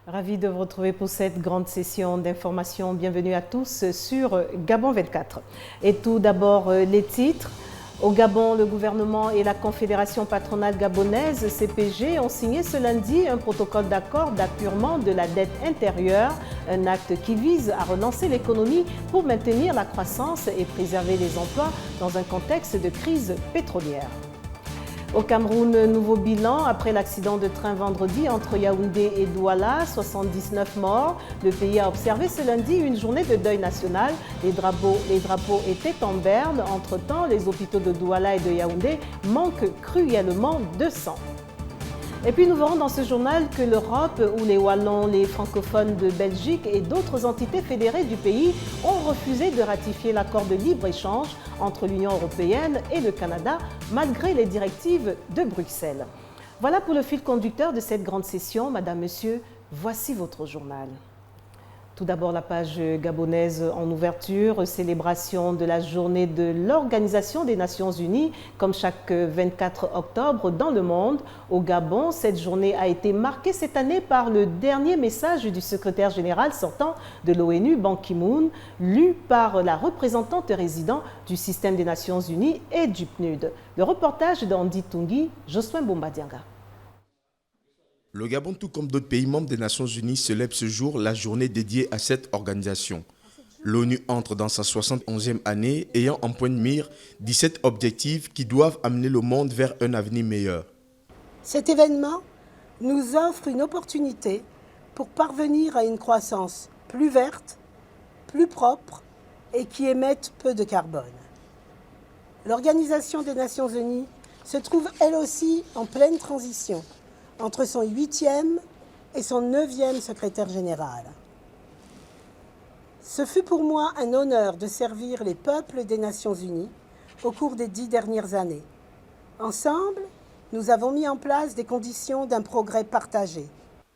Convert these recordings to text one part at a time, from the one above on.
Ravi de vous retrouver pour cette grande session d'information. Bienvenue à tous sur Gabon 24. Et tout d'abord, les titres. Au Gabon, le gouvernement et la Confédération patronale gabonaise, CPG, ont signé ce lundi un protocole d'accord d'appurement de la dette intérieure, un acte qui vise à relancer l'économie pour maintenir la croissance et préserver les emplois dans un contexte de crise pétrolière. Au Cameroun, nouveau bilan après l'accident de train vendredi entre Yaoundé et Douala, 79 morts. Le pays a observé ce lundi une journée de deuil national. Les drapeaux étaient en berne. Entre-temps, les hôpitaux de Douala et de Yaoundé manquent cruellement de sang. Et puis nous verrons dans ce journal que l'Europe, où les Wallons, les francophones de Belgique et d'autres entités fédérées du pays ont refusé de ratifier l'accord de libre-échange entre l'Union européenne et le Canada, malgré les directives de Bruxelles. Voilà pour le fil conducteur de cette grande session. Madame, Monsieur, voici votre journal. Tout d'abord, la page gabonaise en ouverture, célébration de la journée de l'Organisation des Nations Unies, comme chaque 24 octobre dans le monde. Au Gabon, cette journée a été marquée cette année par le dernier message du secrétaire général sortant de l'ONU, Ban Ki-moon, lu par la représentante résidente du système des Nations Unies et du PNUD. Le reportage d'Andy Tungi, Josué Bombadianga. Le Gabon, tout comme d'autres pays membres des Nations Unies, célèbre ce jour la journée dédiée à cette organisation. L'ONU entre dans sa 71e année, ayant en point de mire 17 objectifs qui doivent amener le monde vers un avenir meilleur. Cet événement nous offre une opportunité pour parvenir à une croissance plus verte, plus propre et qui émette peu de carbone. L'Organisation des Nations Unies se trouve elle aussi en pleine transition entre son 8e et son 9e secrétaire général. Ce fut pour moi un honneur de servir les peuples des Nations Unies au cours des 10 dernières années. Ensemble, nous avons mis en place des conditions d'un progrès partagé.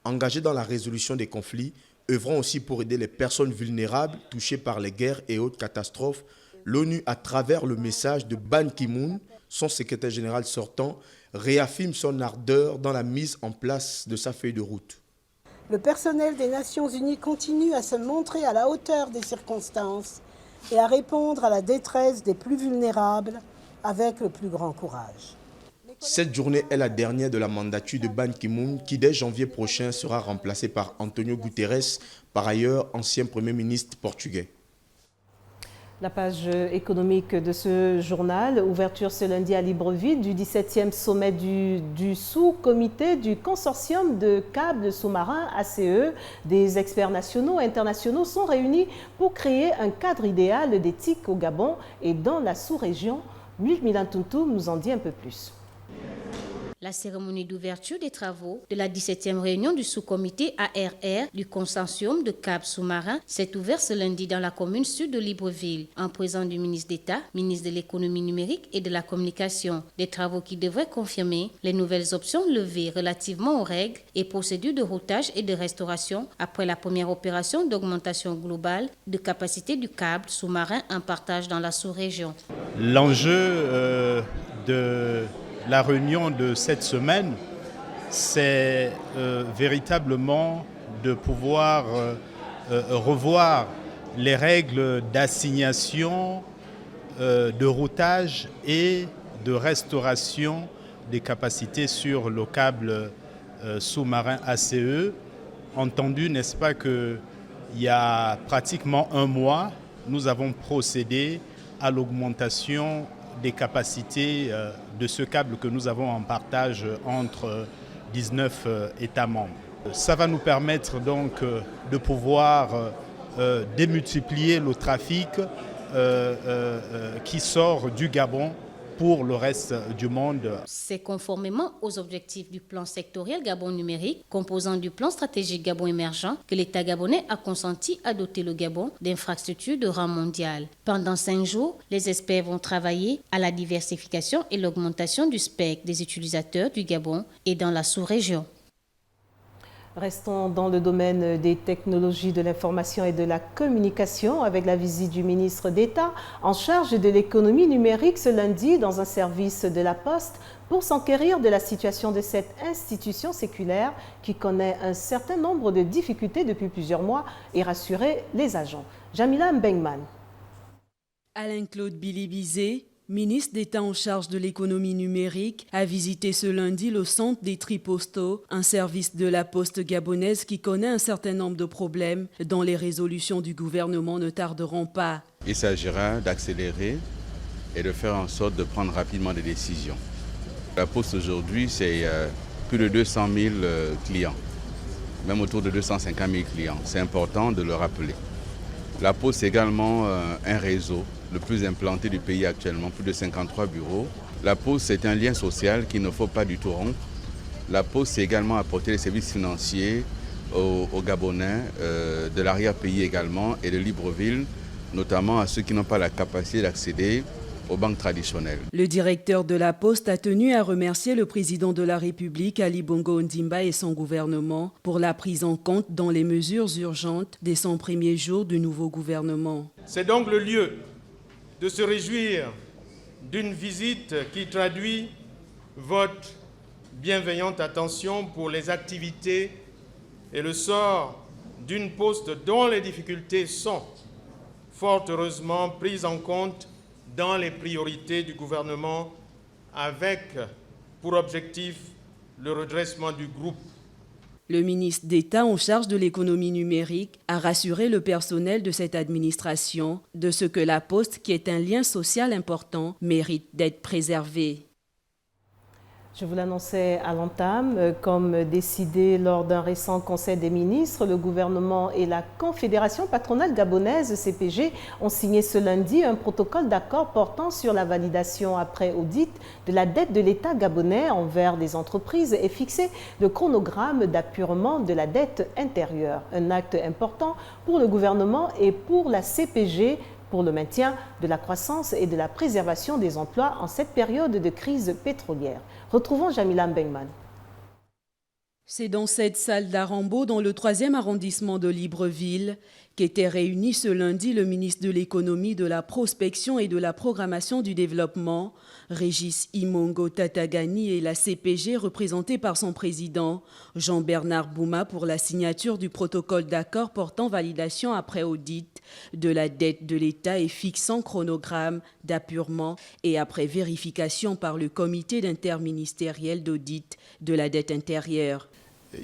Engagés dans la résolution des conflits, œuvrant aussi pour aider les personnes vulnérables touchées par les guerres et autres catastrophes, l'ONU, à travers le message de Ban Ki-moon, son secrétaire général sortant, réaffirme son ardeur dans la mise en place de sa feuille de route. Le personnel des Nations Unies continue à se montrer à la hauteur des circonstances et à répondre à la détresse des plus vulnérables avec le plus grand courage. Cette journée est la dernière de la mandature de Ban Ki-moon qui, dès janvier prochain, sera remplacé par Antonio Guterres, par ailleurs ancien Premier ministre portugais. La page économique de ce journal, ouverture ce lundi à Libreville du 17e sommet du sous-comité du consortium de câbles sous-marins ACE. Des experts nationaux et internationaux sont réunis pour créer un cadre idéal d'éthique au Gabon et dans la sous-région. Milan Tuntou nous en dit un peu plus. La cérémonie d'ouverture des travaux de la 17e réunion du sous-comité ARR du consortium de câbles sous-marins s'est ouverte ce lundi dans la commune sud de Libreville, en présence du ministre d'État, ministre de l'économie numérique et de la communication. Des travaux qui devraient confirmer les nouvelles options levées relativement aux règles et procédures de routage et de restauration après la première opération d'augmentation globale de capacité du câble sous-marin en partage dans la sous-région. L'enjeu de la réunion de cette semaine, c'est véritablement de pouvoir revoir les règles d'assignation, de routage et de restauration des capacités sur le câble sous-marin ACE. Entendu, n'est-ce pas, qu'il y a pratiquement un mois, nous avons procédé à l'augmentation des capacités de ce câble que nous avons en partage entre 19 États membres. Ça va nous permettre donc de pouvoir démultiplier le trafic qui sort du Gabon pour le reste du monde. C'est conformément aux objectifs du plan sectoriel Gabon numérique, composant du plan stratégique Gabon émergent, que l'État gabonais a consenti à doter le Gabon d'infrastructures de rang mondial. Pendant 5 jours, les experts vont travailler à la diversification et l'augmentation du spectre des utilisateurs du Gabon et dans la sous-région. Restons dans le domaine des technologies de l'information et de la communication avec la visite du ministre d'État en charge de l'économie numérique ce lundi dans un service de la Poste pour s'enquérir de la situation de cette institution séculaire qui connaît un certain nombre de difficultés depuis plusieurs mois et rassurer les agents. Jamila Mbengman. Alain-Claude Bilibizé, ministre d'État en charge de l'économie numérique, a visité ce lundi le centre des tri postaux, un service de la Poste gabonaise qui connaît un certain nombre de problèmes dont les résolutions du gouvernement ne tarderont pas. Il s'agira d'accélérer et de faire en sorte de prendre rapidement des décisions. La Poste aujourd'hui, c'est plus de 200 000 clients, même autour de 250 000 clients. C'est important de le rappeler. La Poste, c'est également un réseau le plus implanté du pays actuellement, plus de 53 bureaux. La Poste, c'est un lien social qu'il ne faut pas du tout rompre. La Poste, c'est également apporter les services financiers aux Gabonais, de l'arrière-pays également, et de Libreville, notamment à ceux qui n'ont pas la capacité d'accéder aux banques traditionnelles. Le directeur de la Poste a tenu à remercier le président de la République, Ali Bongo Ondimba, et son gouvernement pour la prise en compte dans les mesures urgentes dès son premier jour du nouveau gouvernement. C'est donc le lieu de se réjouir d'une visite qui traduit votre bienveillante attention pour les activités et le sort d'une Poste dont les difficultés sont fort heureusement prises en compte dans les priorités du gouvernement avec pour objectif le redressement du groupe. Le ministre d'État en charge de l'économie numérique a rassuré le personnel de cette administration de ce que la Poste, qui est un lien social important, mérite d'être préservée. Je vous l'annonçais à l'entame, comme décidé lors d'un récent conseil des ministres, le gouvernement et la Confédération patronale gabonaise, CPG, ont signé ce lundi un protocole d'accord portant sur la validation après audit de la dette de l'État gabonais envers des entreprises et fixé le chronogramme d'apurement de la dette intérieure. Un acte important pour le gouvernement et pour la CPG, pour le maintien de la croissance et de la préservation des emplois en cette période de crise pétrolière. Retrouvons Jamila Mbengman. C'est dans cette salle d'Arambo, dans le 3e arrondissement de Libreville, qu'étaient réunis ce lundi le ministre de l'économie, de la prospection et de la programmation du développement, Régis Imongo Tatagani, et la CPG représentée par son président, Jean-Bernard Bouma, pour la signature du protocole d'accord portant validation après audit de la dette de l'État et fixant chronogramme d'apurement et après vérification par le comité d'interministériel d'audit de la dette intérieure.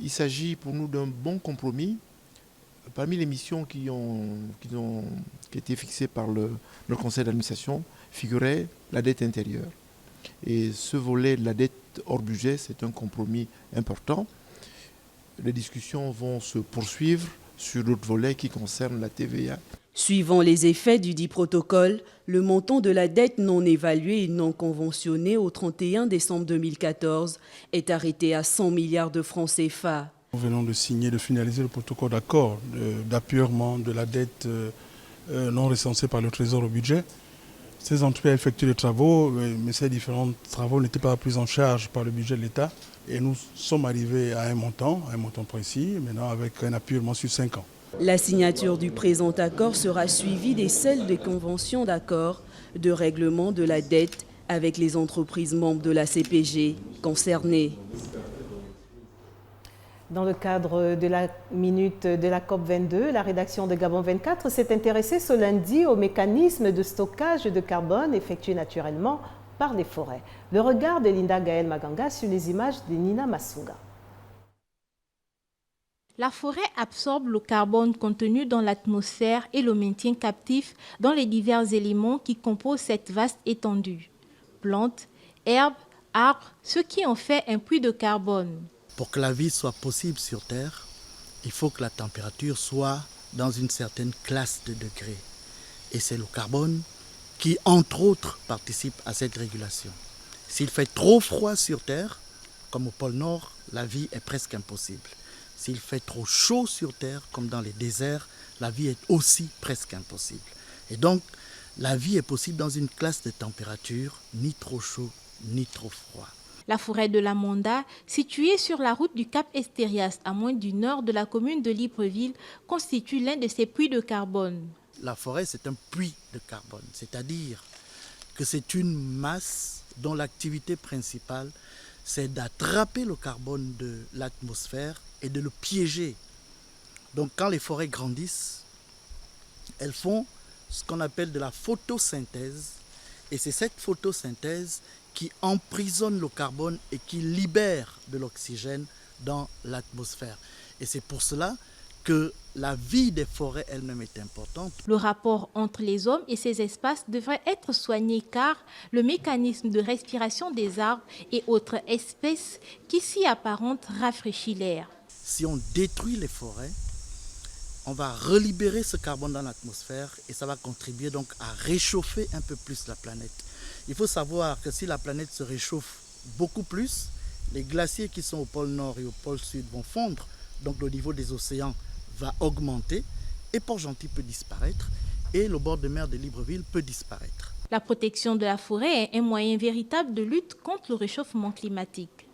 Il s'agit pour nous d'un bon compromis. Parmi les missions qui ont été fixées par le conseil d'administration figurait la dette intérieure. Et ce volet de la dette hors budget, c'est un compromis important. Les discussions vont se poursuivre sur d'autres volets qui concernent la TVA. Suivant les effets du dit protocole, le montant de la dette non évaluée et non conventionnée au 31 décembre 2014 est arrêté à 100 milliards de francs CFA. Nous venons de signer, de finaliser le protocole d'accord d'appurement de la dette non recensée par le Trésor au budget. Ces entreprises ont effectué des travaux, mais ces différents travaux n'étaient pas pris en charge par le budget de l'État. Et nous sommes arrivés à un montant précis, maintenant avec un appurement sur 5 ans. La signature du présent accord sera suivie des celles des conventions d'accord de règlement de la dette avec les entreprises membres de la CPG concernées. Dans le cadre de la minute de la COP22, la rédaction de Gabon 24 s'est intéressée ce lundi au mécanisme de stockage de carbone effectué naturellement par les forêts. Le regard de Linda Gaël Maganga sur les images de Nina Masunga. La forêt absorbe le carbone contenu dans l'atmosphère et le maintient captif dans les divers éléments qui composent cette vaste étendue. Plantes, herbes, arbres, ce qui en fait un puits de carbone. Pour que la vie soit possible sur Terre, il faut que la température soit dans une certaine classe de degrés. Et c'est le carbone qui, entre autres, participe à cette régulation. S'il fait trop froid sur Terre, comme au pôle Nord, la vie est presque impossible. S'il fait trop chaud sur Terre, comme dans les déserts, la vie est aussi presque impossible. Et donc, la vie est possible dans une classe de température ni trop chaud, ni trop froid. La forêt de la Monda, située sur la route du Cap Estérias, à moins du nord de la commune de Libreville, constitue l'un de ses puits de carbone. La forêt, c'est un puits de carbone, c'est-à-dire que c'est une masse dont l'activité principale, c'est d'attraper le carbone de l'atmosphère et de le piéger. Donc quand les forêts grandissent, elles font ce qu'on appelle de la photosynthèse, et c'est cette photosynthèse qui emprisonne le carbone et qui libère de l'oxygène dans l'atmosphère. Et c'est pour cela que la vie des forêts elle-même est importante. Le rapport entre les hommes et ces espaces devrait être soigné car le mécanisme de respiration des arbres et autres espèces qui s'y apparentent rafraîchit l'air. Si on détruit les forêts, on va relibérer ce carbone dans l'atmosphère et ça va contribuer donc à réchauffer un peu plus la planète. Il faut savoir que si la planète se réchauffe beaucoup plus, les glaciers qui sont au pôle nord et au pôle sud vont fondre, donc le niveau des océans va augmenter et Port-Gentil peut disparaître et le bord de mer de Libreville peut disparaître. La protection de la forêt est un moyen véritable de lutte contre le réchauffement climatique.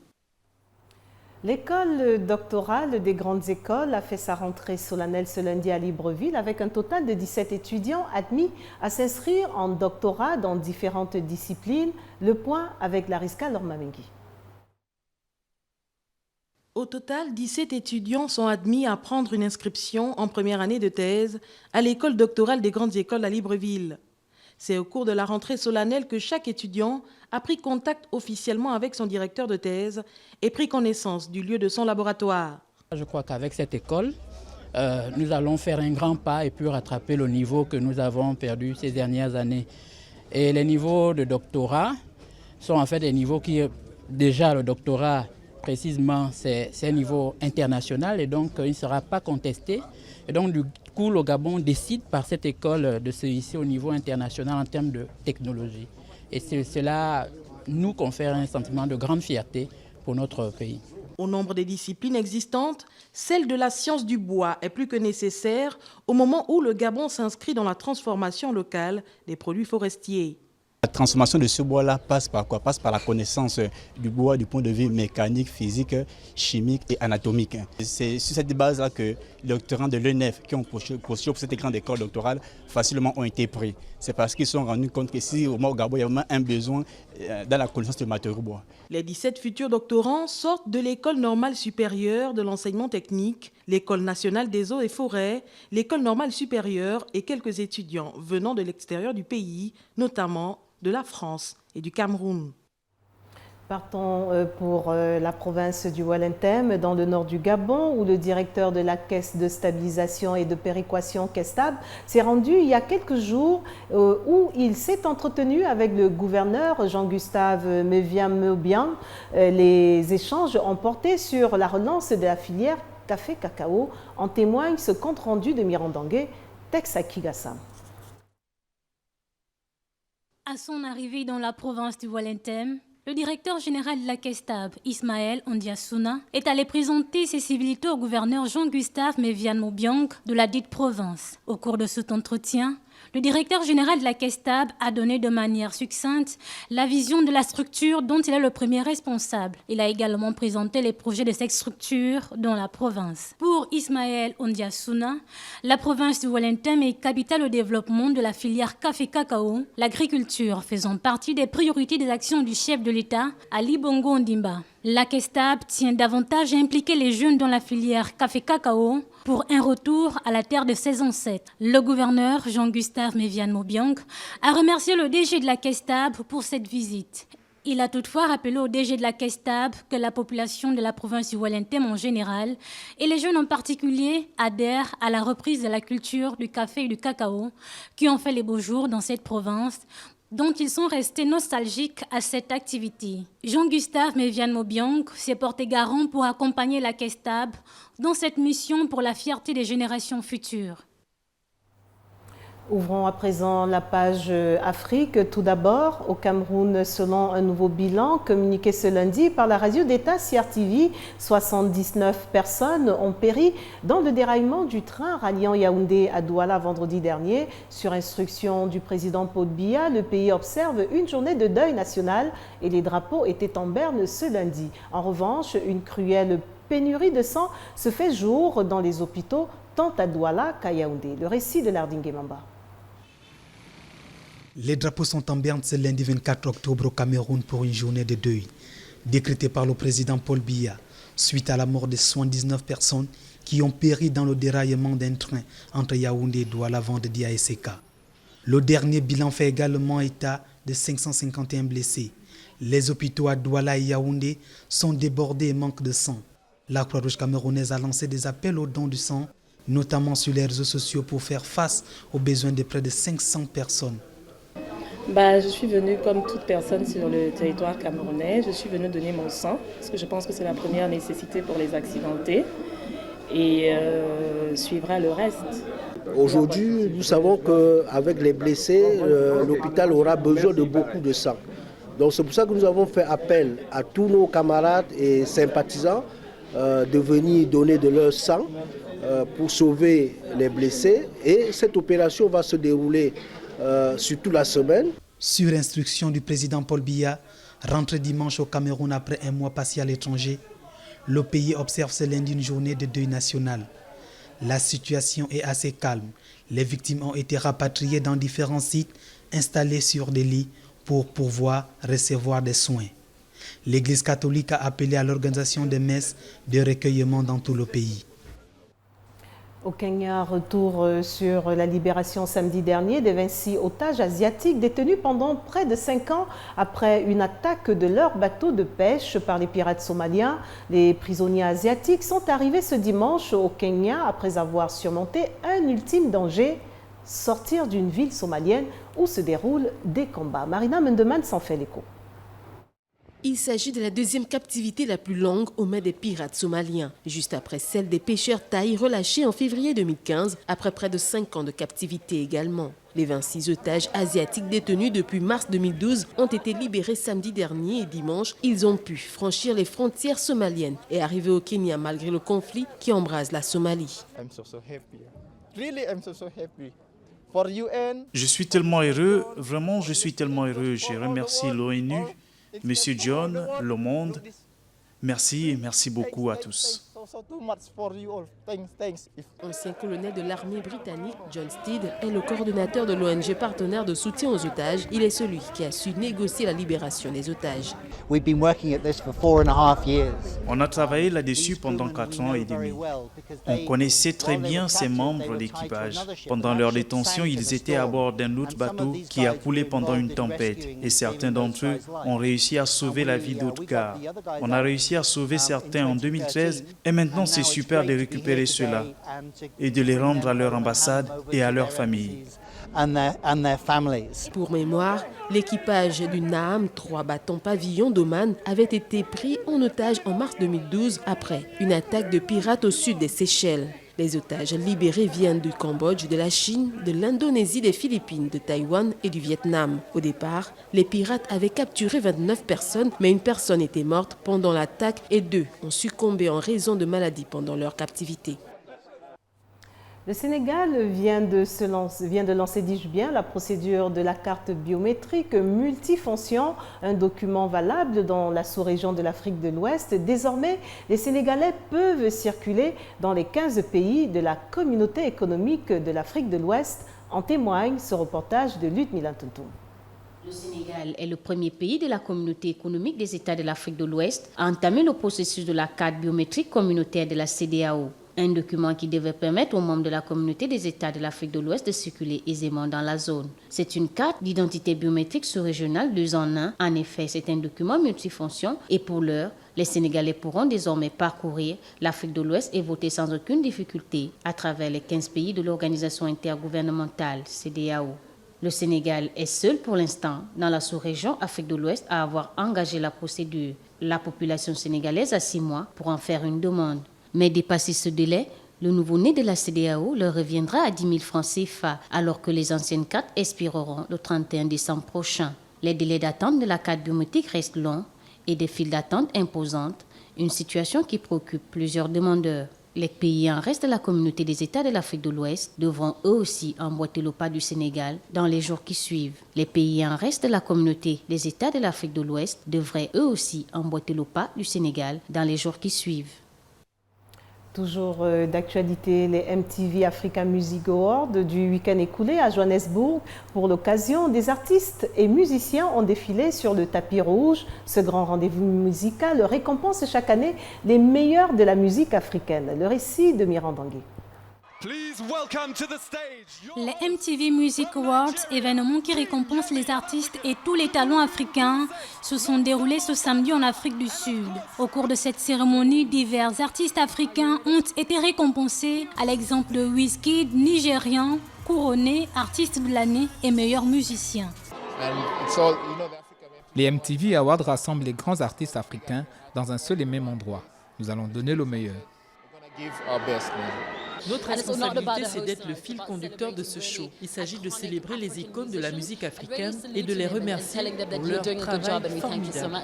L'école doctorale des grandes écoles a fait sa rentrée solennelle ce lundi à Libreville avec un total de 17 étudiants admis à s'inscrire en doctorat dans différentes disciplines. Le point avec Lariska Lormamengi. Au total, 17 étudiants sont admis à prendre une inscription en première année de thèse à l'école doctorale des grandes écoles à Libreville. C'est au cours de la rentrée solennelle que chaque étudiant a pris contact officiellement avec son directeur de thèse et pris connaissance du lieu de son laboratoire. Je crois qu'avec cette école, nous allons faire un grand pas et puis rattraper le niveau que nous avons perdu ces dernières années. Et les niveaux de doctorat sont en fait des niveaux qui, déjà le doctorat précisément, c'est un niveau international et donc il ne sera pas contesté. Et donc du coup, le Gabon décide par cette école de se hisser au niveau international en termes de technologie. Et cela nous confère un sentiment de grande fierté pour notre pays. Au nombre des disciplines existantes, celle de la science du bois est plus que nécessaire au moment où le Gabon s'inscrit dans la transformation locale des produits forestiers. La transformation de ce bois-là passe par quoi? Passe par la connaissance du bois du point de vue mécanique, physique, chimique et anatomique. C'est sur cette base-là que les doctorants de l'ENEF qui ont postulé pour cette grande école doctorale facilement ont été pris. C'est parce qu'ils se sont rendus compte que si au Gabon il y a vraiment un besoin dans la connaissance du matériau bois. Les 17 futurs doctorants sortent de l'école normale supérieure de l'enseignement technique, l'école nationale des eaux et forêts, l'école normale supérieure et quelques étudiants venant de l'extérieur du pays, notamment de la France et du Cameroun. Partons pour la province du Wallentem, dans le nord du Gabon, où le directeur de la Caisse de stabilisation et de péréquation Kestab s'est rendu il y a quelques jours, où il s'est entretenu avec le gouverneur Jean-Gustave Mévian-Mobian. Les échanges ont porté sur la relance de la filière café-cacao. En témoigne ce compte-rendu de Mirandangue, Tex Akigasa. À son arrivée dans la province du Wallentem, le directeur général de la Kestab, Ismaël Ondiassouna, est allé présenter ses civilités au gouverneur Jean-Gustave Mévian-Mobiang de la dite province. Au cours de cet entretien, le directeur général de la Kestab a donné de manière succincte la vision de la structure dont il est le premier responsable. Il a également présenté les projets de cette structure dans la province. Pour Ismaël Ondiassouna, la province du Wallentem est capitale au développement de la filière café-cacao, l'agriculture faisant partie des priorités des actions du chef de l'État, Ali Bongo Ondimba. La Kestab tient davantage à impliquer les jeunes dans la filière café-cacao pour un retour à la terre de ses ancêtres. Le gouverneur Jean-Gustave Mévian-Mobiang a remercié le DG de la Kestab pour cette visite. Il a toutefois rappelé au DG de la Kestab que la population de la province du Wallentem en général et les jeunes en particulier adhèrent à la reprise de la culture du café et du cacao qui ont fait les beaux jours dans cette province, dont ils sont restés nostalgiques à cette activité. Jean-Gustave Mévian-Mobiang s'est porté garant pour accompagner la Kestab dans cette mission pour la fierté des générations futures. Ouvrons à présent la page Afrique. Tout d'abord, au Cameroun, selon un nouveau bilan communiqué ce lundi par la radio d'État CRTV, 79 personnes ont péri dans le déraillement du train ralliant Yaoundé à Douala vendredi dernier. Sur instruction du président Paul Biya, le pays observe une journée de deuil national et les drapeaux étaient en berne ce lundi. En revanche, une cruelle pénurie de sang se fait jour dans les hôpitaux, tant à Douala qu'à Yaoundé. Le récit de Lardingue Mamba. Les drapeaux sont en berne ce lundi 24 octobre au Cameroun pour une journée de deuil, décrétée par le président Paul Biya, suite à la mort de 79 personnes qui ont péri dans le déraillement d'un train entre Yaoundé et Douala vendredi à Esseka. Le dernier bilan fait également état de 551 blessés. Les hôpitaux à Douala et Yaoundé sont débordés et manquent de sang. La Croix-Rouge camerounaise a lancé des appels aux dons du sang, notamment sur les réseaux sociaux pour faire face aux besoins de près de 500 personnes. Je suis venue comme toute personne sur le territoire camerounais. Je suis venue donner mon sang parce que je pense que c'est la première nécessité pour les accidentés et suivra le reste. Aujourd'hui, nous savons qu'avec les blessés, l'hôpital aura besoin de beaucoup de sang. Donc c'est pour ça que nous avons fait appel à tous nos camarades et sympathisants de venir donner de leur sang pour sauver les blessés. Et cette opération va se dérouler sur toute la semaine. Sur instruction du président Paul Biya, rentré dimanche au Cameroun après un mois passé à l'étranger, le pays observe ce lundi une journée de deuil national. La situation est assez calme. Les victimes ont été rapatriées dans différents sites installés sur des lits pour pouvoir recevoir des soins. L'Église catholique a appelé à l'organisation de messes de recueillement dans tout le pays. Au Kenya, retour sur la libération samedi dernier des 26 otages asiatiques détenus pendant près de 5 ans après une attaque de leur bateau de pêche par les pirates somaliens. Les prisonniers asiatiques sont arrivés ce dimanche au Kenya après avoir surmonté un ultime danger, sortir d'une ville somalienne où se déroulent des combats. Marina Mendeman s'en fait l'écho. Il s'agit de la deuxième captivité la plus longue aux mains des pirates somaliens, juste après celle des pêcheurs thaïs relâchés en février 2015, après près de 5 ans de captivité également. Les 26 otages asiatiques détenus depuis mars 2012 ont été libérés samedi dernier et dimanche. Ils ont pu franchir les frontières somaliennes et arriver au Kenya malgré le conflit qui embrase la Somalie. Je suis tellement heureux, vraiment je suis tellement heureux. Je remercie l'ONU, Monsieur John, le monde. Merci et merci beaucoup à tous. Ancien colonel de l'armée britannique, John Steed est le coordonnateur de l'ONG partenaire de soutien aux otages. Il est celui qui a su négocier la libération des otages. On a travaillé là-dessus pendant 4 ans et demi. On connaissait très bien ces membres d'équipage. Pendant leur détention, ils étaient à bord d'un autre bateau qui a coulé pendant une tempête. Et certains d'entre eux ont réussi à sauver la vie d'autres gars. On a réussi à sauver certains en 2013 et maintenant c'est super de récupérer ceux-là et de les rendre à leur ambassade et à leur famille. Pour mémoire, l'équipage du Naam, 3 bâtons pavillons d'Oman, avait été pris en otage en mars 2012 après une attaque de pirates au sud des Seychelles. Les otages libérés viennent du Cambodge, de la Chine, de l'Indonésie, des Philippines, de Taïwan et du Vietnam. Au départ, les pirates avaient capturé 29 personnes, mais une personne était morte pendant l'attaque et 2 ont succombé en raison de maladies pendant leur captivité. Le Sénégal vient de lancer, dis-je bien, la procédure de la carte biométrique multifonction, un document valable dans la sous-région de l'Afrique de l'Ouest. Désormais, les Sénégalais peuvent circuler dans les 15 pays de la communauté économique de l'Afrique de l'Ouest. En témoigne ce reportage de Ludmila Tuntum. Le Sénégal est le premier pays de la communauté économique des États de l'Afrique de l'Ouest à entamer le processus de la carte biométrique communautaire de la CEDEAO. Un document qui devait permettre aux membres de la communauté des États de l'Afrique de l'Ouest de circuler aisément dans la zone. C'est une carte d'identité biométrique sous-régionale 2 en 1. En effet, c'est un document multifonction et pour l'heure, les Sénégalais pourront désormais parcourir l'Afrique de l'Ouest et voter sans aucune difficulté à travers les 15 pays de l'organisation intergouvernementale CEDEAO. Le Sénégal est seul pour l'instant dans la sous-région Afrique de l'Ouest à avoir engagé la procédure. La population sénégalaise a 6 mois pour en faire une demande. Mais dépasser ce délai Le nouveau-né de la CEDEAO leur reviendra à 10 000 francs CFA, alors que les anciennes cartes expireront le 31 décembre prochain. Les délais d'attente de la carte biométrique restent longs et des files d'attente imposantes, une situation qui préoccupe plusieurs demandeurs. Les pays en reste de la communauté des États de l'Afrique de l'Ouest devront eux aussi emboîter le pas du Sénégal dans les jours qui suivent. Les pays en reste de la communauté des États de l'Afrique de l'Ouest devraient eux aussi emboîter le pas du Sénégal dans les jours qui suivent. Toujours d'actualité, les MTV Africa Music Awards du week-end écoulé à Johannesburg. Pour l'occasion, des artistes et musiciens ont défilé sur le tapis rouge. Ce grand rendez-vous musical récompense chaque année les meilleurs de la musique africaine. Le récit de Miran Dangui. Les MTV Music Awards, événements qui récompensent les artistes et tous les talents africains, se sont déroulés ce samedi en Afrique du Sud. Au cours de cette cérémonie, divers artistes africains ont été récompensés, à l'exemple de Wizkid, nigérian, couronné, artiste de l'année et meilleur musicien. Les MTV Awards rassemblent les grands artistes africains dans un seul et même endroit. Nous allons donner le meilleur. Notre responsabilité, c'est d'être le fil conducteur de ce show. Il s'agit de célébrer les icônes de la musique africaine et de les remercier pour leur travail formidable.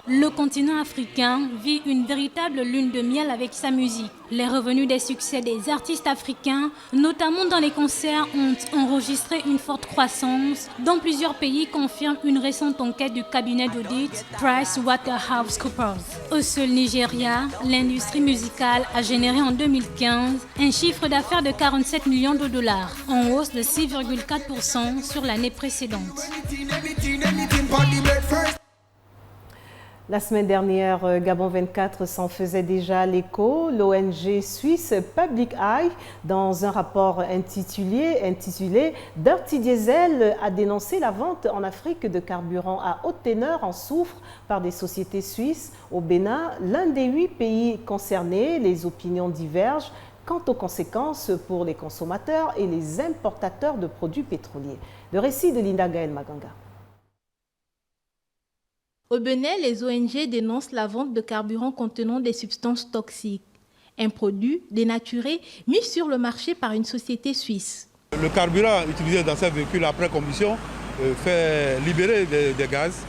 Le continent africain vit une véritable lune de miel avec sa musique. Les revenus des succès des artistes africains, notamment dans les concerts, ont enregistré une forte croissance, dont plusieurs pays confirment une récente enquête du cabinet d'audit PricewaterhouseCoopers. Au seul Nigeria, l'industrie musicale a généré en 2015 un chiffre d'affaires de 47 millions de dollars, en hausse de 6,4% sur l'année précédente. La semaine dernière, Gabon 24 s'en faisait déjà l'écho. L'ONG suisse Public Eye, dans un rapport intitulé Dirty Diesel, a dénoncé la vente en Afrique de carburant à haute teneur en soufre par des sociétés suisses. Au Bénin, l'un des 8 pays concernés, les opinions divergent quant aux conséquences pour les consommateurs et les importateurs de produits pétroliers. Le récit de Linda Gaël Maganga. Au Bénin, les ONG dénoncent la vente de carburant contenant des substances toxiques. Un produit dénaturé mis sur le marché par une société suisse. Le carburant utilisé dans ces véhicules après combustion fait libérer des gaz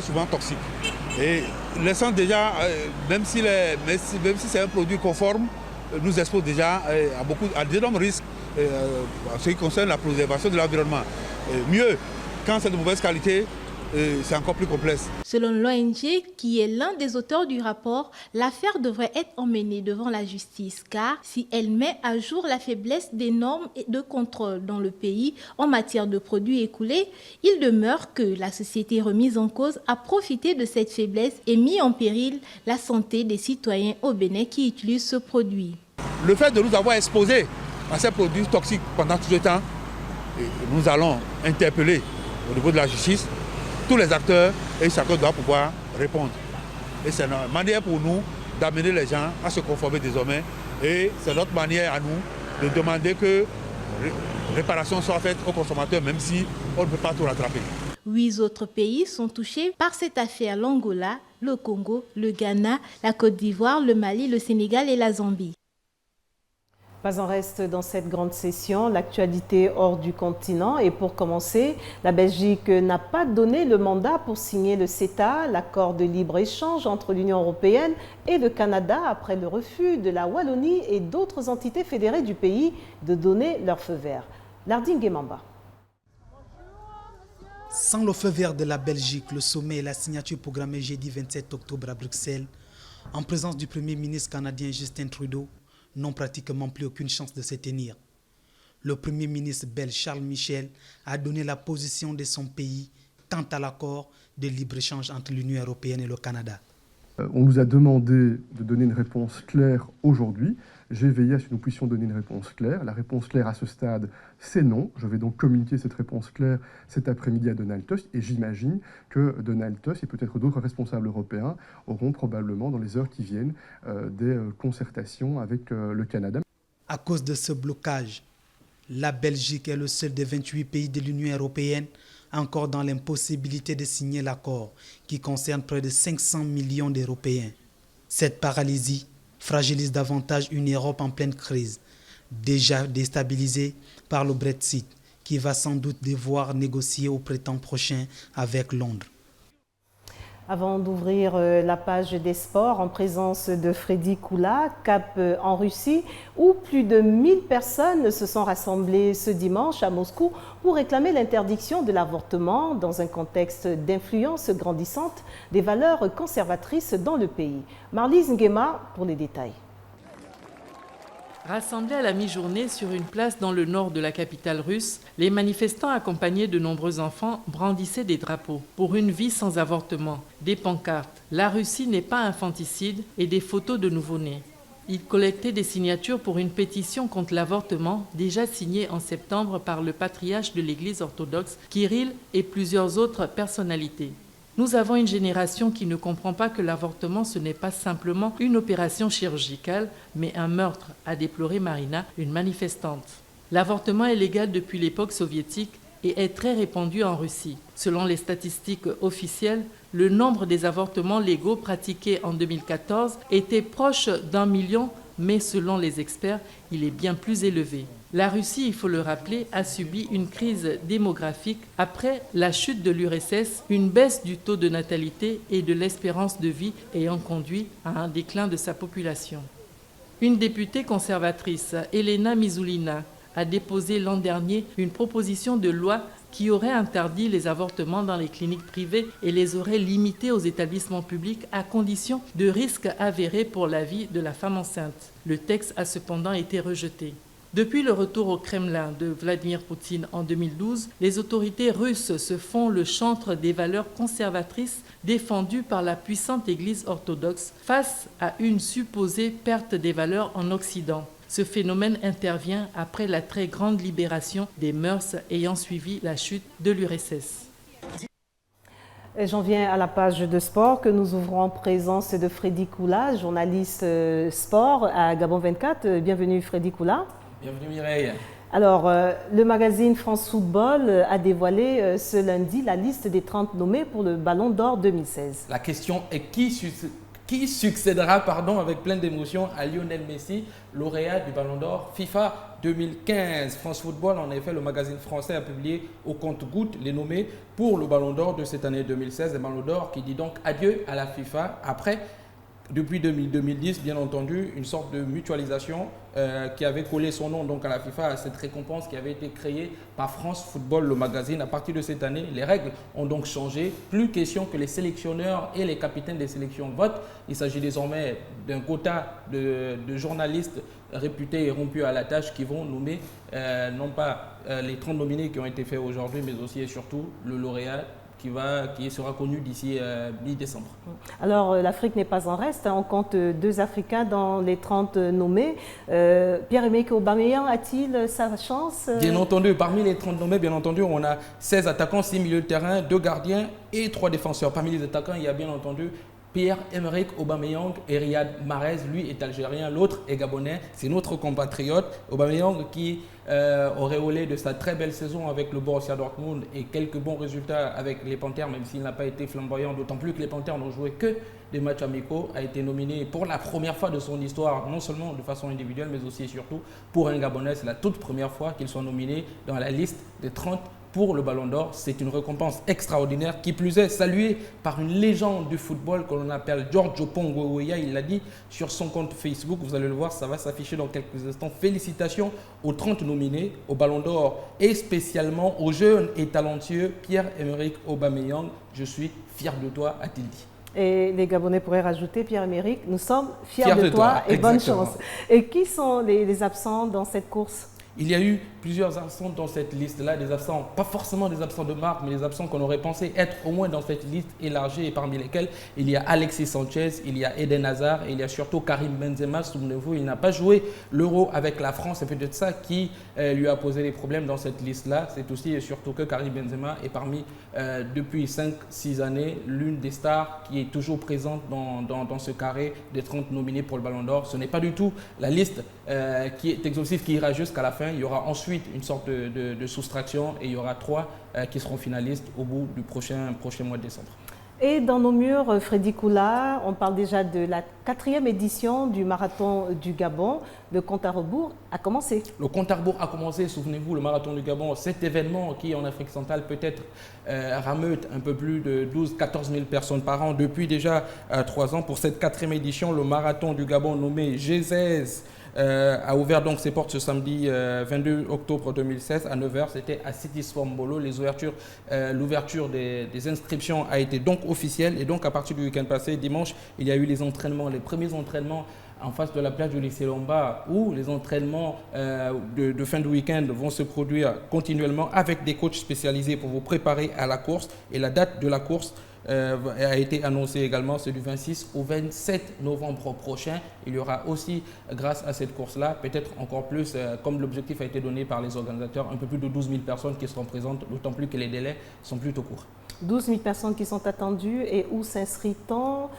souvent toxiques. Et l'essence déjà, même si c'est un produit conforme, nous expose déjà à d'énormes risques en ce qui concerne la préservation de l'environnement. Mieux, quand c'est de mauvaise qualité, c'est encore plus complexe. Selon l'ONG, qui est l'un des auteurs du rapport, l'affaire devrait être emmenée devant la justice, car si elle met à jour la faiblesse des normes et de contrôle dans le pays en matière de produits écoulés, il demeure que la société remise en cause a profité de cette faiblesse et mis en péril la santé des citoyens au Bénin qui utilisent ce produit. Le fait de nous avoir exposés à ces produits toxiques pendant tout ce temps, nous allons interpeller au niveau de la justice tous les acteurs et chacun doit pouvoir répondre. Et c'est une manière pour nous d'amener les gens à se conformer désormais. Et c'est notre manière à nous de demander que réparation soit faite aux consommateurs, même si on ne peut pas tout rattraper. 8 autres pays sont touchés par cette affaire: l'Angola, le Congo, le Ghana, la Côte d'Ivoire, le Mali, le Sénégal et la Zambie. Pas en reste dans cette grande session, l'actualité hors du continent. Et pour commencer, la Belgique n'a pas donné le mandat pour signer le CETA, l'accord de libre-échange entre l'Union européenne et le Canada, après le refus de la Wallonie et d'autres entités fédérées du pays de donner leur feu vert. Lardine Guémamba. Sans le feu vert de la Belgique, le sommet et la signature programmée jeudi 27 octobre à Bruxelles, en présence du Premier ministre canadien Justin Trudeau, n'ont pratiquement plus aucune chance de se tenir. Le Premier ministre belge Charles Michel a donné la position de son pays quant à l'accord de libre-échange entre l'Union européenne et le Canada. On nous a demandé de donner une réponse claire aujourd'hui. J'ai veillé à ce que nous puissions donner une réponse claire. La réponse claire à ce stade, c'est non. Je vais donc communiquer cette réponse claire cet après-midi à Donald Tusk et j'imagine que Donald Tusk et peut-être d'autres responsables européens auront probablement dans les heures qui viennent des concertations avec le Canada. À cause de ce blocage, la Belgique est le seul des 28 pays de l'Union européenne encore dans l'impossibilité de signer l'accord qui concerne près de 500 millions d'Européens. Cette paralysie fragilise davantage une Europe en pleine crise, déjà déstabilisée par le Brexit, qui va sans doute devoir négocier au printemps prochain avec Londres. Avant d'ouvrir la page des sports, en présence de Freddy Koula, cap en Russie, où plus de 1000 personnes se sont rassemblées ce dimanche à Moscou pour réclamer l'interdiction de l'avortement dans un contexte d'influence grandissante des valeurs conservatrices dans le pays. Marlise Nguema pour les détails. Rassemblés à la mi-journée sur une place dans le nord de la capitale russe, les manifestants accompagnés de nombreux enfants brandissaient des drapeaux pour une vie sans avortement, des pancartes « La Russie n'est pas infanticide » et des photos de nouveau-nés. Ils collectaient des signatures pour une pétition contre l'avortement déjà signée en septembre par le patriarche de l'Église orthodoxe, Kirill, et plusieurs autres personnalités. Nous avons une génération qui ne comprend pas que l'avortement, ce n'est pas simplement une opération chirurgicale, mais un meurtre, a déploré Marina, une manifestante. L'avortement est légal depuis l'époque soviétique et est très répandu en Russie. Selon les statistiques officielles, le nombre des avortements légaux pratiqués en 2014 était proche d'1 million, mais selon les experts, il est bien plus élevé. La Russie, il faut le rappeler, a subi une crise démographique après la chute de l'URSS, une baisse du taux de natalité et de l'espérance de vie ayant conduit à un déclin de sa population. Une députée conservatrice, Elena Mizulina, a déposé l'an dernier une proposition de loi qui aurait interdit les avortements dans les cliniques privées et les aurait limités aux établissements publics à condition de risques avérés pour la vie de la femme enceinte. Le texte a cependant été rejeté. Depuis le retour au Kremlin de Vladimir Poutine en 2012, les autorités russes se font le chantre des valeurs conservatrices défendues par la puissante Église orthodoxe face à une supposée perte des valeurs en Occident. Ce phénomène intervient après la très grande libération des mœurs ayant suivi la chute de l'URSS. J'en viens à la page de sport que nous ouvrons en présence de Freddy Koula, journaliste sport à Gabon 24. Bienvenue Freddy Koula. Bienvenue Mireille. Alors, le magazine France Football a dévoilé ce lundi la liste des 30 nommés pour le Ballon d'Or 2016. La question est qui succédera avec plein d'émotions à Lionel Messi, lauréat du Ballon d'Or FIFA 2015. France Football, en effet, le magazine français a publié au compte-gouttes les nommés pour le Ballon d'Or de cette année 2016. Le Ballon d'Or qui dit donc adieu à la FIFA après, depuis 2010, bien entendu, une sorte de mutualisation qui avait collé son nom donc à la FIFA, à cette récompense qui avait été créée par France Football, le magazine. À partir de cette année, les règles ont donc changé. Plus question que les sélectionneurs et les capitaines des sélections votent. Il s'agit désormais d'un quota de journalistes réputés et rompus à la tâche qui vont nommer non pas les 30 nominés qui ont été faits aujourd'hui, mais aussi et surtout le lauréat qui sera connu d'ici mi-décembre. Alors, l'Afrique n'est pas en reste. On compte 2 Africains dans les 30 nommés. Pierre-Emerick Aubameyang a-t-il sa chance? Bien entendu, parmi les 30 nommés, bien entendu, on a 16 attaquants, 6 milieux de terrain, 2 gardiens et 3 défenseurs. Parmi les attaquants, il y a bien entendu Pierre-Emerick Aubameyang et Riyad Mahrez, lui est algérien, l'autre est gabonais, c'est notre compatriote. Aubameyang qui auréolé de sa très belle saison avec le Borussia Dortmund et quelques bons résultats avec les Panthères, même s'il n'a pas été flamboyant, d'autant plus que les Panthères n'ont joué que des matchs amicaux, a été nominé pour la première fois de son histoire, non seulement de façon individuelle, mais aussi et surtout pour un Gabonais. C'est la toute première fois qu'il soit nominé dans la liste des 30 pour le Ballon d'Or. C'est une récompense extraordinaire, qui plus est saluée par une légende du football que l'on appelle Giorgio Pongoweya. Il l'a dit sur son compte Facebook, vous allez le voir, ça va s'afficher dans quelques instants. Félicitations aux 30 nominés au Ballon d'Or et spécialement au jeune et talentueux Pierre-Emerick Aubameyang. Je suis fier de toi, a-t-il dit. Et les Gabonais pourraient rajouter, Pierre-Emerick, nous sommes fiers de toi et bonne chance. Et qui sont les absents dans cette course? Il y a eu plusieurs absents dans cette liste-là, des absents, pas forcément des absents de marque, mais des absents qu'on aurait pensé être au moins dans cette liste élargie, et parmi lesquels il y a Alexis Sanchez, il y a Eden Hazard et il y a surtout Karim Benzema. Souvenez-vous, il n'a pas joué l'Euro avec la France, c'est peut-être ça qui lui a posé des problèmes dans cette liste-là. C'est aussi et surtout que Karim Benzema est parmi, depuis 5-6 années, l'une des stars qui est toujours présente dans ce carré des 30 nominés pour le Ballon d'Or. Ce n'est pas du tout la liste qui est exhaustive, qui ira jusqu'à la fin. Il y aura ensuite une sorte de soustraction et il y aura 3 qui seront finalistes au bout du prochain mois de décembre. Et dans nos murs, Freddy Koula, on parle déjà de la 4e édition du marathon du Gabon. Le compte à rebours a commencé. Le compte à rebours a commencé, souvenez-vous, le marathon du Gabon, cet événement qui en Afrique centrale peut-être rameute un peu plus de 12-14 000 personnes par an depuis déjà 3 ans. Pour cette 4e édition, le marathon du Gabon nommé G16 a ouvert donc ses portes ce samedi 22 octobre 2016 à 9h. C'était à City Sport Mbolo. L'ouverture des inscriptions a été donc officielle. Et donc à partir du week-end passé, dimanche, il y a eu les premiers entraînements en face de la plage du lycée Lomba, où les entraînements de fin de week-end vont se produire continuellement avec des coachs spécialisés pour vous préparer à la course. Et la date de la course a été annoncé également, c'est du 26 au 27 novembre prochain. Il y aura aussi, grâce à cette course-là, peut-être encore plus, comme l'objectif a été donné par les organisateurs, un peu plus de 12 000 personnes qui seront présentes, d'autant plus que les délais sont plutôt courts. 12 000 personnes qui sont attendues, et où s'inscrit-on?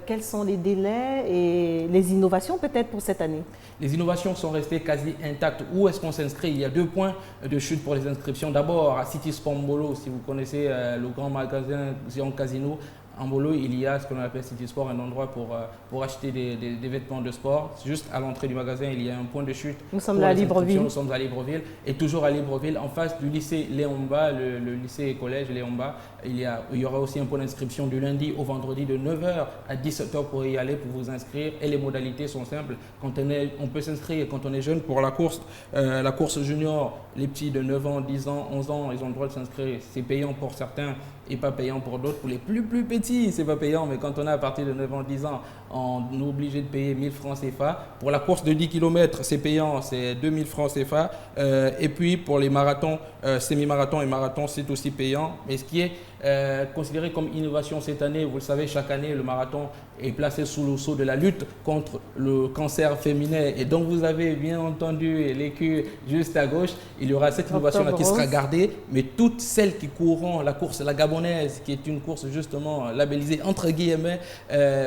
Quels sont les délais et les innovations peut-être pour cette année? Les innovations sont restées quasi intactes. Où est-ce qu'on s'inscrit? Il y a 2 points de chute pour les inscriptions. D'abord à City Sport Mbolo, si vous connaissez le grand magasin Zion Casino. En Mbolo, il y a ce qu'on appelle City Sport, un endroit pour acheter des vêtements de sport. Juste à l'entrée du magasin, il y a un point de chute. Nous sommes là à Libreville. Nous sommes à Libreville. Et toujours à Libreville, en face du lycée Léomba, le lycée et collège Léomba, il y aura aussi un point d'inscription du lundi au vendredi de 9h à 17h pour y aller, pour vous inscrire. Et les modalités sont simples. On peut s'inscrire quand on est jeune pour la course junior. Les petits de 9 ans, 10 ans, 11 ans, ils ont le droit de s'inscrire. C'est payant pour certains et pas payant pour d'autres. Pour les plus petits, c'est pas payant, mais quand on est à partir de 9 ans, 10 ans, on est obligé de payer 1000 francs CFA. Pour la course de 10 km, c'est payant, c'est 2000 francs CFA. Et puis pour les marathons, semi-marathons et marathons, c'est aussi payant. Mais ce qui est considéré comme innovation cette année, vous le savez, chaque année, le marathon est placé sous le sceau de la lutte contre le cancer féminin. Et donc vous avez bien entendu l'écu juste à gauche, il y aura cette innovation-là qui sera gardée, mais toutes celles qui courront la course, la gabonaise, qui est une course justement labellisée entre guillemets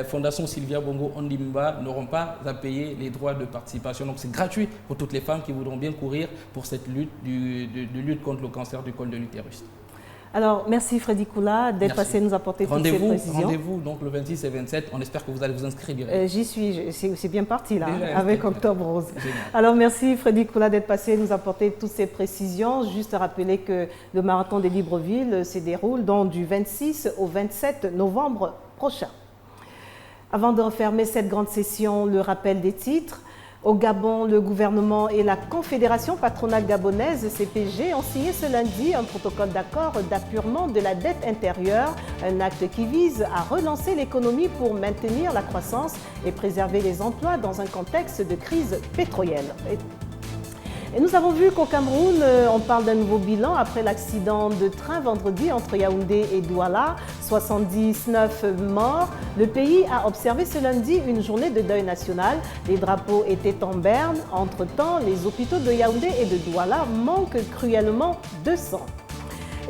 Fondation Sylvia Bongo Ondimba, n'auront pas à payer les droits de participation. Donc c'est gratuit pour toutes les femmes qui voudront bien courir pour cette lutte de lutte contre le cancer du col de l'utérus. Alors, merci Freddy Koula d'être passé nous apporter toutes ces précisions. Rendez-vous donc le 26 et 27. On espère que vous allez vous inscrire. J'y suis, c'est bien parti là, avec Octobre Rose. Alors, merci Freddy Koula d'être passé nous apporter toutes ces précisions. Juste rappeler que le marathon de Libreville se déroule donc du 26 au 27 novembre prochain. Avant de refermer cette grande session, le rappel des titres. Au Gabon, le gouvernement et la Confédération patronale gabonaise, CPG, ont signé ce lundi un protocole d'accord d'appurement de la dette intérieure, un acte qui vise à relancer l'économie pour maintenir la croissance et préserver les emplois dans un contexte de crise pétrolière. Et nous avons vu qu'au Cameroun, on parle d'un nouveau bilan après l'accident de train vendredi entre Yaoundé et Douala, 79 morts. Le pays a observé ce lundi une journée de deuil national. Les drapeaux étaient en berne. Entre-temps, les hôpitaux de Yaoundé et de Douala manquent cruellement de sang.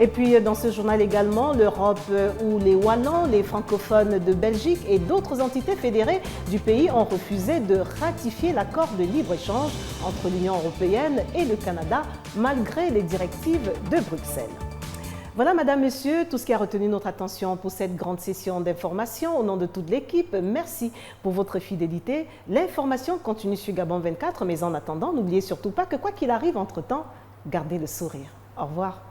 Et puis dans ce journal également, l'Europe où les Wallons, les francophones de Belgique et d'autres entités fédérées du pays ont refusé de ratifier l'accord de libre-échange entre l'Union européenne et le Canada, malgré les directives de Bruxelles. Voilà, Madame, Monsieur, tout ce qui a retenu notre attention pour cette grande session d'information. Au nom de toute l'équipe, merci pour votre fidélité. L'information continue sur Gabon 24, mais en attendant, n'oubliez surtout pas que quoi qu'il arrive entre-temps, gardez le sourire. Au revoir.